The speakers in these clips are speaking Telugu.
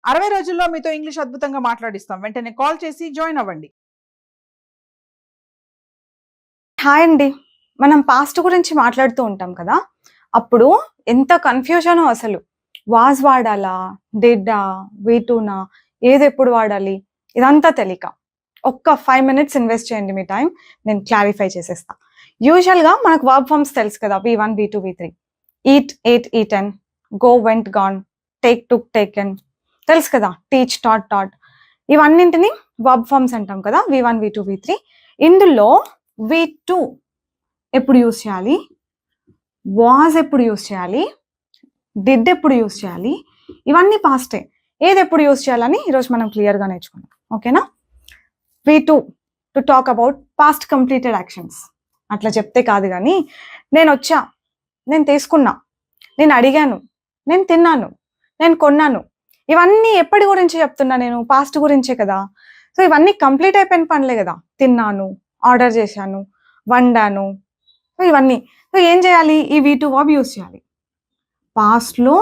60 రోజుల్లో మీతో ఇంగ్లీష్ అద్భుతంగా మాట్లాడిస్తాం. వెంటనే కాల్ చేసి జాయిన్ అవ్వండి. హాయ్ అండి. మనం పాస్ట్ గురించి మాట్లాడుతూ ఉంటాం కదా! అప్పుడు ఎంత కన్‌ఫ్యూజనో అసలు. వాస్ వాడాలా? డిడ్డా? వి2నా? ఏదెప్పుడు వాడాలి? ఇదంతా తెలీక. ఒక్క 5 మినిట్స్ ఇన్వెస్ట్ చేయండి మీ టైం. నేను క్లారిఫై చేసేస్తా. యూజువల్‌గా మనకు వర్బ్ ఫార్మ్స్ తెలుసు కదా! వి1, వి2, వి3. Eat, ate, eaten. Go, went, gone. Take, took, taken. తెలుసు కదా! Teach, taught, taught. ఇవన్నింటిని వర్బ్ ఫార్మ్స్ అంటాం కదా! వి1, వి2, వి3. ఇందులో వి2 ఎప్పుడు యూజ్ చేయాలి? వాజ్ ఎప్పుడు యూజ్ చేయాలి? డిడ్ ఎప్పుడు యూజ్ చేయాలి? ఇవన్నీ పాస్టే. ఏది ఎప్పుడు యూజ్ చేయాలని ఈరోజు మనం క్లియర్‌గా నేర్చుకుందాం. ఓకేనా? వి2 to talk about past completed actions. అట్లా చెప్తే కాదు గానీ, నేనొచ్చా, నేను తీసుకున్నా, నేను అడిగాను, నేను తిన్నాను, నేను కొన్నాను. ఇవన్నీ ఎప్పటి గురించి చెప్తున్నా నేను? పాస్ట్ గురించే కదా! సో, ఇవన్నీ కంప్లీట్ అయిపోయిన పనులే కదా! తిన్నాను, ఆర్డర్ చేశాను, వండాను. సో, ఇవన్నీ. సో, ఏం చేయాలి? ఈ వి2 వర్బ్ యూజ్ చేయాలి. పాస్ట్‌లో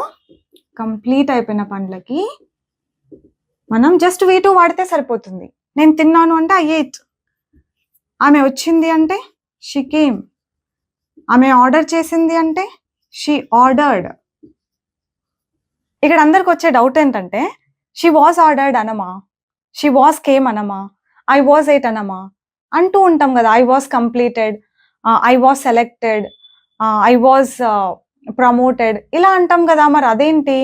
కంప్లీట్ అయిపోయిన పనులకి మనం జస్ట్ వి2 వాడితే సరిపోతుంది. నేను తిన్నాను అంటే ఐ ఏట్. ఆమె వచ్చింది అంటే షీ కేమ్. ఆమె ఆర్డర్ చేసింది అంటే షీ ఆర్డర్డ్. ఇక్కడ అందరికి వచ్చే డౌట్ ఏంటంటే షీ వాస్ ఆర్డర్డ్ అనమా? షీ వాస్ కేమ్ అనమా? ఐ వాస్ ఎయిట్ అనమా? అంటూ ఉంటాం కదా! I was completed, I was selected, I was promoted ఇలా అంటాం కదా! మరి అదేంటి?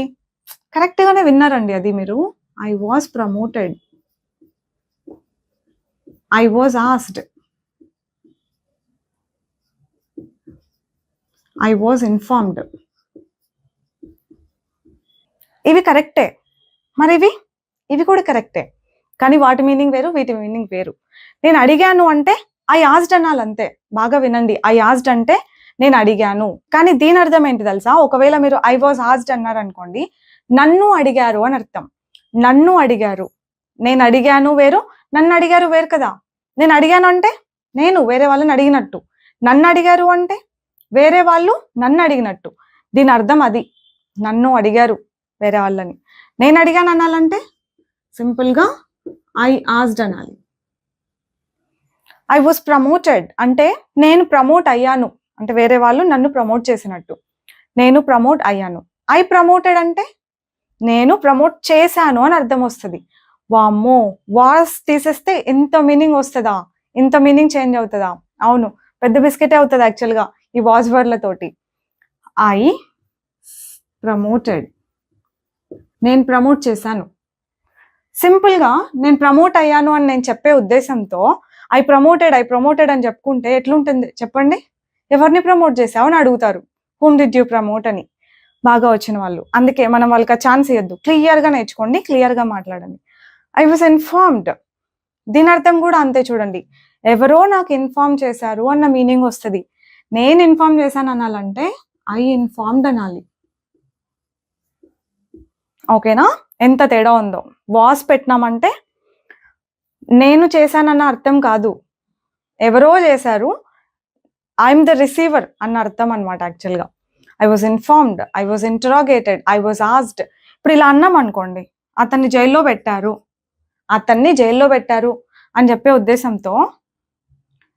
కరెక్ట్‌గానే విన్నారండి అది మీరు. I was promoted. I was asked. I was informed. ఇవి కరెక్టే. మరి ఇవి కూడా కరెక్టే. కానీ వాటి మీనింగ్ వేరు, వీటి మీనింగ్ వేరు. నేను అడిగాను అంటే ఐ ఆస్క్డ్ అనాలి అంతే. బాగా వినండి. ఐ ఆస్క్డ్ అంటే నేను అడిగాను. కానీ దీని అర్థం ఏంటి తెలుసా? ఒకవేళ మీరు ఐ వాస్ ఆస్క్డ్ అన్నారనుకోండి, నన్ను అడిగారు అని అర్థం. నన్ను అడిగారు. నేను అడిగాను వేరు, నన్ను అడిగారు వేరు కదా! నేను అడిగాను అంటే నేను వేరే వాళ్ళని అడిగినట్టు. నన్ను అడిగారు అంటే వేరే వాళ్ళు నన్ను అడిగినట్టు. దీని అర్థం అది. నన్ను అడిగారు వేరే వాళ్ళని. నేను అడిగాను అనాలంటే సింపుల్‌గా ఐ ఆస్క్డ్ అనాలి. ఐ వాస్ ప్రమోటెడ్ అంటే నేను ప్రమోట్ అయ్యాను. అంటే వేరే వాళ్ళు నన్ను ప్రమోట్ చేసినట్టు. నేను ప్రమోట్ అయ్యాను. ఐ ప్రమోటెడ్ అంటే నేను ప్రమోట్ చేశాను అని అర్థం వస్తది. వామ్మో! వాస్ తీసేస్తే ఇంత మీనింగ్ వస్తదా? ఇంత మీనింగ్ చేంజ్ అవుతదా? అవును. పెద్ద బిస్కెటే అవుతది యాక్చువల్‌గా ఈ వాస్ వర్డ్‌లతోటి. I promoted. నేను ప్రమోట్ చేశాను. సింపుల్‌గా నేను ప్రమోట్ అయ్యాను అని నేను చెప్పే ఉద్దేశంతో ఐ ప్రమోటెడ్ అని చెప్పుకుంటే ఎట్లుంటుంది చెప్పండి? ఎవరిని ప్రమోట్ చేశావు అని అడుగుతారు. హూమ్ డిడ్ యూ ప్రమోట్ అని. బాగా వచ్చిన వాళ్ళు. అందుకే మనం వాళ్ళకి ఆ ఛాన్స్ ఇయ్యొద్దు. క్లియర్‌గా నేర్చుకోండి. క్లియర్‌గా మాట్లాడండి. I was informed. దీని అర్థం కూడా అంతే చూడండి. ఎవరో నాకు ఇన్ఫార్మ్ చేశారు అన్న మీనింగ్ వస్తది. నేను ఇన్ఫార్మ్ చేశాను అనాలంటే ఐ ఇన్ఫార్మ్డ్ అనాలి. ఓకేనా? ఎంత తేడా ఉందో. వాస్ పెట్టినామంటే నేను చేశానన్న అర్థం కాదు. ఎవరో చేశారు. ఐఎమ్ ద రిసీవర్ అన్న అర్థం అనమాట యాక్చువల్‌గా. I was informed, I was interrogated, I was asked. ఇప్పుడు ఇలా అన్నాం అనుకోండి, అతన్ని జైల్లో పెట్టారు అని చెప్పే ఉద్దేశంతో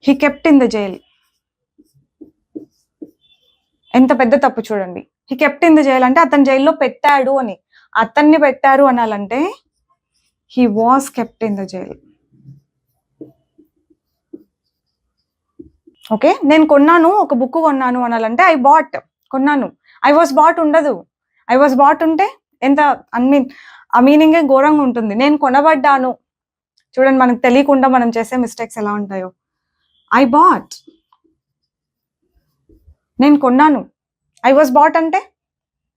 he kept in the jail. ఎంత పెద్ద తప్పు చూడండి. He kept in the jail అంటే అతను జైల్లో పెట్టాడు అని. అతన్ని పెట్టారు అనాలంటే he was kept in the jail. Okay? నేను కొన్నాను, ఒక బుక్ కొన్నాను అనాలంటే ఐ బాట్. కొన్నాను. ఐ వాస్ బాట్ ఉండదు. ఐ వాస్ బాట్ ఉంటే ఎంత ఆ మీనింగే ఘోరంగా ఉంటుంది. నేను కొనబడ్డాను. చూడండి మనకు తెలియకుండా మనం చేసే మిస్టేక్స్ ఎలా ఉంటాయో. I bought. నేను కొన్నాను. ఐ వాస్ బాట్ అంటే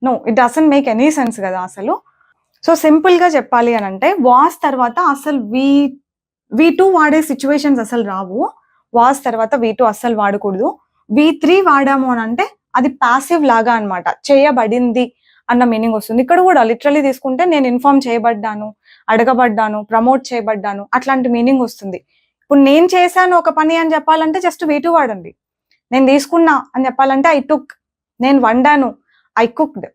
no, it doesn't make any sense కదా అసలు. సో సింపుల్‌గా చెప్పాలి అనంటే వాస్ తర్వాత అసలు వి2 వాడే సిచ్యువేషన్స్ అసలు రావు. వాస్ తర్వాత వి2 అస్సలు వాడకూడదు. వి3 వాడాము అనంటే అది పాసివ్ లాగా అనమాట. చేయబడింది అన్న మీనింగ్ వస్తుంది. ఇక్కడ కూడా లిటరల్లీ తీసుకుంటే నేను ఇన్ఫార్మ్ చేయబడ్డాను, అడగబడ్డాను, ప్రమోట్ చేయబడ్డాను అట్లాంటి మీనింగ్ వస్తుంది. ఇప్పుడు నేను చేశాను ఒక పని అని చెప్పాలంటే జస్ట్ వి2 వాడండి. నేను తీసుకున్నా అని చెప్పాలంటే ఐ టుక్. నేను వండాను, ఐ కుక్డ్.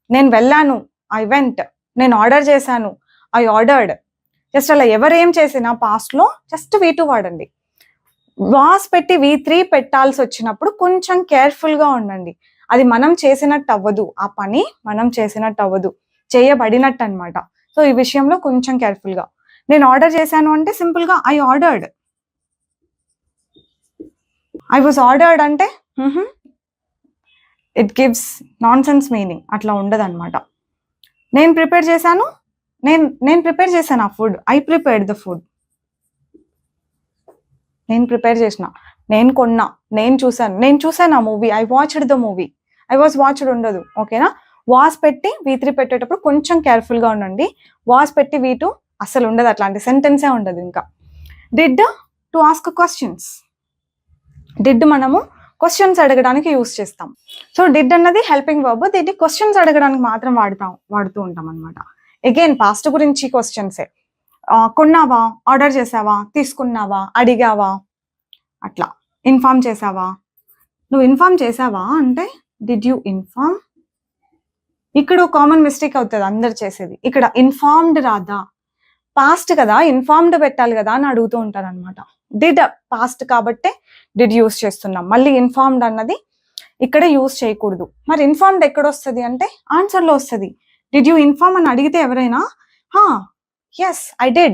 నేను వెళ్ళాను, ఐ వెంట్. నేను ఆర్డర్ చేశాను, ఐ ఆర్డర్డ్. జస్ట్ అలా ఎవరేం చేసినా పాస్ట్లో జస్ట్ V2 వాడండి. వాస్ పెట్టి V3 పెట్టాల్సి వచ్చినప్పుడు కొంచెం కేర్ఫుల్గా ఉండండి. అది మనం చేసినట్టు అవ్వదు, ఆ పని మనం చేసినట్టు అవ్వదు, చేయబడినట్టు అనమాట. సో ఈ విషయంలో కొంచెం కేర్ఫుల్గా. నేను ఆర్డర్ చేశాను అంటే సింపుల్గా I ordered. I was ordered అంటే it gives nonsense meaning, అట్లా ఉండదు అనమాట. నేను ప్రిపేర్ చేశాను, నేను ప్రిపేర్ చేశాను ఆ food. I prepared the food. నేను ప్రిపేర్ చేసిన, నేను కొన్నా, నేను చూసాను ఆ movie. I watched the movie. I was watched ఉండదు. ఓకేనా? వాస్ పెట్టి V3 పెట్టేటప్పుడు కొంచెం కేర్ఫుల్గా ఉండండి. వాస్ పెట్టి V2 అసలు ఉండదు, అట్లాంటి సెంటెన్సే ఉండదు. ఇంకా did to ask questions. Did మనము క్వశ్చన్స్ అడగడానికి యూస్ చేస్తాం. సో డిడ్ అన్నది హెల్పింగ్ వర్బ్. దీన్ని క్వశ్చన్స్ అడగడానికి మాత్రం వాడుతూ ఉంటాం అనమాట. అగైన్ పాస్ట్ గురించి క్వశ్చన్సే. కొన్నావా, ఆర్డర్ చేసావా, తీసుకున్నావా, అడిగావా, అట్లా. ఇన్ఫార్మ్ చేసావా, నువ్వు ఇన్ఫార్మ్ చేసావా అంటే డిడ్ యూ ఇన్ఫార్మ్. ఇక్కడ కామన్ మిస్టేక్ అవుతుంది అందరు చేసేది. ఇక్కడ ఇన్ఫార్మ్డ్ రాదా, పాస్ట్ కదా ఇన్ఫార్మ్డ్ పెట్టాలి కదా అని అడుగుతూ ఉంటారు అనమాట. డిడ్ పాస్ట్ కాబట్టే డిడ్ యూస్ చేస్తున్నాం. మళ్ళీ ఇన్ఫార్మ్డ్ అన్నది ఇక్కడ యూస్ చేయకూడదు. మరి ఇన్ఫార్మ్డ్ ఎక్కడొస్తుంది అంటే ఆన్సర్లో వస్తుంది. డిడ్ యూ ఇన్ఫార్మ్ అని అడిగితే ఎవరైనా yes I did,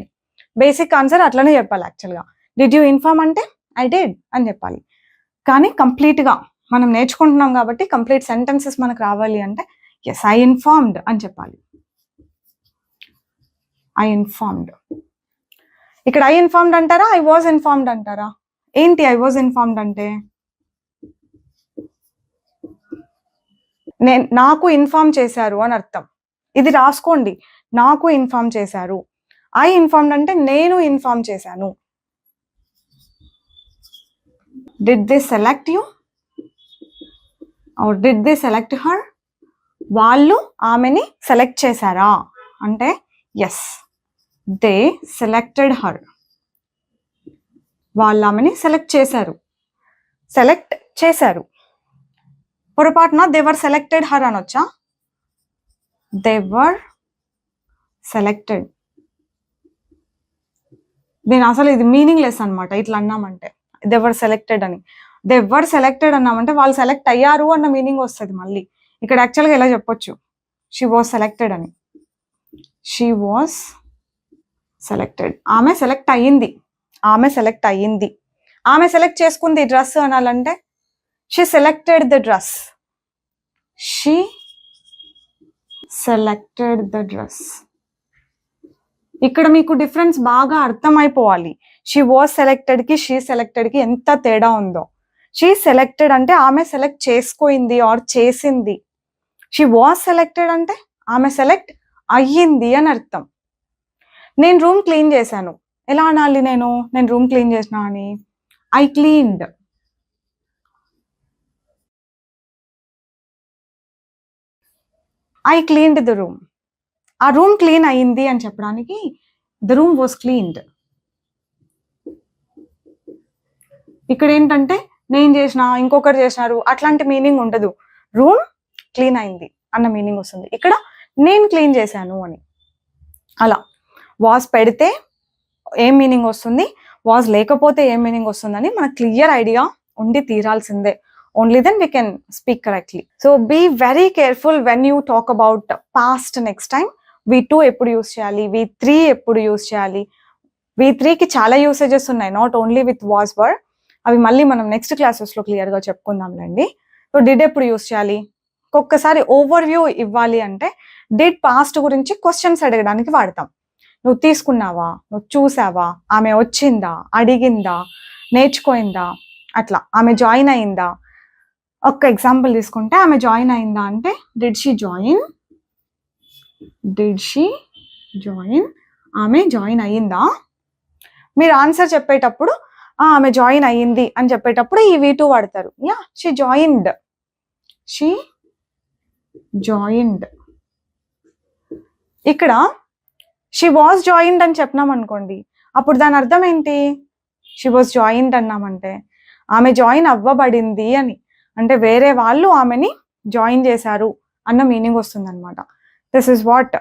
basic answer అట్లనే చెప్పాలి. యాక్చువల్గా డిడ్ యూ ఇన్ఫార్మ్ అంటే ఐ డిడ్ అని చెప్పాలి. కానీ కంప్లీట్గా మనం నేర్చుకుంటున్నాం కాబట్టి కంప్లీట్ సెంటెన్సెస్ మనకు రావాలి అంటే ఎస్ ఐ ఇన్ఫార్మ్డ్ అని చెప్పాలి. I informed. ఇక్కడ ఐ ఇన్ఫార్మ్డ్ అంటారా, ఐ వాజ్ ఇన్ఫార్మ్డ్ అంటారా? ఏంటి ఐ వాజ్ ఇన్ఫార్మ్డ్ అంటే? నాకు ఇన్ఫార్మ్ చేశారు అని అర్థం. ఇది రాసుకోండి, నాకు ఇన్ఫార్మ్ చేశారు. ఐ ఇన్ఫార్మ్డ్ అంటే నేను ఇన్ఫార్మ్ చేశాను. Did they select you or did they select her? వాళ్ళు ఆమెని సెలెక్ట్ చేశారా అంటే ఎస్ దే సెలెక్టెడ్ హర్. వాళ్ళు ఆమెని సెలెక్ట్ చేశారు. పొరపాటున దేవర్ సెలెక్టెడ్ హర్ అనొచ్చా? దేవర్ సెలెక్టెడ్. దీని అసలు ఇది మీనింగ్లెస్ అనమాట ఇట్లా అన్నామంటే. దేవర్ సెలెక్టెడ్ అని, దేవర్ సెలెక్టెడ్ అన్నామంటే వాళ్ళు సెలెక్ట్ అయ్యారు అన్న మీనింగ్ వస్తుంది. మళ్ళీ ఇక్కడ యాక్చువల్గా ఎలా చెప్పొచ్చు, షీ వాజ్ సెలెక్టెడ్ అని. She was selected. ఆమె సెలెక్ట్ అయ్యింది. ఆమె సెలెక్ట్ చేసుకుంది డ్రెస్ అనాలంటే she selected the dress. She selected the dress. ఇక్కడ మీకు డిఫరెన్స్ బాగా అర్థమైపోవాలి. షీ వాజ్ సెలెక్టెడ్ కి షీ సెలెక్టెడ్ కి ఎంత తేడా ఉందో. షీ సెలెక్టెడ్ అంటే ఆమె సెలెక్ట్ చేసుకోయింది ఆర్ చేసింది. షీ వాజ్ సెలెక్టెడ్ అంటే ఆమె సెలెక్ట్ అయ్యింది అని అర్థం. నేను రూమ్ క్లీన్ చేశాను. ఎలా అనాలి నేను రూమ్ క్లీన్ చేసిన అని? I cleaned. I cleaned the room. ఆ రూమ్ క్లీన్ అయ్యింది అని చెప్పడానికి ద రూమ్ వాజ్ క్లీన్డ్. ఇక్కడ ఏంటంటే నేను చేసిన, ఇంకొకరు చేసినారు అట్లాంటి మీనింగ్ ఉండదు. రూమ్ క్లీన్ అయింది అన్న మీనింగ్ వస్తుంది. ఇక్కడ నేను క్లీన్ చేశాను అని. అలా వాజ్ పెడితే ఏం మీనింగ్ వస్తుంది, వాజ్ లేకపోతే ఏం మీనింగ్ వస్తుందని మనకు క్లియర్ ఐడియా ఉండి తీరాల్సిందే. Only then we can speak correctly. So be very careful when you talk about past next time. V2 ఎప్పుడు యూస్ చేయాలి, V3 ఎప్పుడు యూస్ చేయాలి. V3కి చాలా యూసేజెస్ ఉన్నాయి, not only with was were. అవి మళ్ళీ మనం నెక్స్ట్ క్లాసెస్లో క్లియర్గా చెప్పుకుందాంలేండి. సో డిడ్ ఎప్పుడు యూస్ చేయాలి, ఒక్కసారి ఓవర్ వ్యూ ఇవ్వాలి అంటే డిడ్ పాస్ట్ గురించి క్వశ్చన్స్ అడగడానికి వాడతాం. నువ్వు తీసుకున్నావా, నువ్వు చూసావా, ఆమె వచ్చిందా, అడిగిందా, నేర్చుకోయిందా, అట్లా. ఆమె జాయిన్ అయిందా. ఒక్క ఎగ్జాంపుల్ తీసుకుంటే ఆమె జాయిన్ అయిందా అంటే డిడ్ షీ జాయిన్. ఆమె జాయిన్ అయ్యిందా. మీరు ఆన్సర్ చెప్పేటప్పుడు ఆమె జాయిన్ అయ్యింది అని చెప్పేటప్పుడు ఈ V2 వాడతారు. Yeah she joined. ఇక్కడ షీ వాజ్ జాయిన్డ్ అని చెప్పినాం అనుకోండి, అప్పుడు దాని అర్థం ఏంటి? షీ వాజ్ జాయిన్డ్ అన్నామంటే ఆమె జాయిన్ అవ్వబడింది అని, అంటే వేరే వాళ్ళు ఆమెని జాయిన్ చేశారు అన్న మీనింగ్ వస్తుంది అనమాట. This is what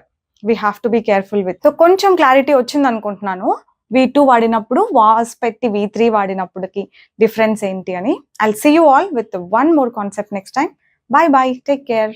we have to be careful with. So కొంచెం క్లారిటీ వచ్చింది అనుకుంటున్నాను V2 వాడినప్పుడు, వాస్ పెట్టి V3 వాడినప్పటికి డిఫరెన్స్ ఏంటి అని. I'll see you all with one more concept next time. Bye bye, take care.